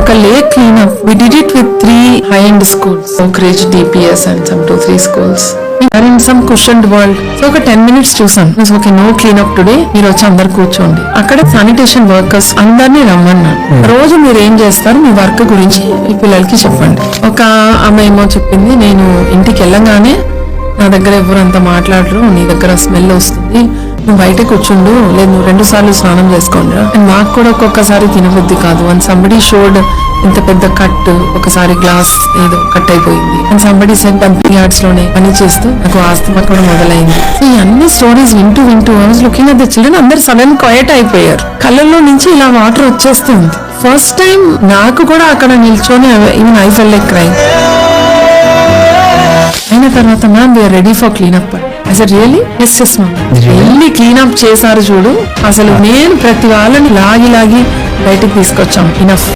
ఒక lake cleanup. We did it with 3 high-end schools, Oak Ridge, DPS and some 2-3 schools. are in some cushioned world. So ఒక 10 minutes చూసాను. Okay, no cleanup today, మీరు వచ్చి అందరు కూర్చోండి. అక్కడ sanitation workers అందరినీ రమ్మన్నాను. రోజు మీరు ఏం చేస్తారు, మీ వర్క్ గురించి ఈ పిల్లలకి చెప్పండి. ఒక ఆమె ఏమో చెప్పింది, నేను ఇంటికి వెళ్ళగానే నా దగ్గర ఎవరు అంత మాట్లాడరు, నీ దగ్గర స్మెల్ వస్తుంది, నువ్వు బయట కూర్చుండు, లేదు నువ్వు 2 సార్లు స్నానం చేసుకోండిరా. మాకు కూడా ఒక్కొక్కసారి తినబుద్ధి కాదు. అండ్ సంబడి షోడ్ ఇంత పెద్ద కట్, ఒకసారి గ్లాస్ ఏదో కట్ అయిపోయింది. And somebody sent dumping yards లోనే పని చేస్తూ నాకు ఆస్తమా కూడా మొదలైంది. సో ఈ అన్ని స్టోరీస్ వింటూ I was looking at the children. అందరు సడన్ క్వైట్ అయిపోయారు. కళ్ళల్లో నుంచి ఇలా వాటర్ వచ్చేస్తుంది. ఫస్ట్ టైం నాకు కూడా అక్కడ నిల్చొని even I felt like crime. అయిన తర్వాత ma'am we are ready for cleanup. అసలు రియల్లీ ఎస్ మ్యామ్, వెళ్ళి క్లీనప్ చేశారు చూడు. అసలు నేను ప్రతి వాళ్ళని లాగి బయటకు తీసుకొచ్చాం. ఇనఫ్.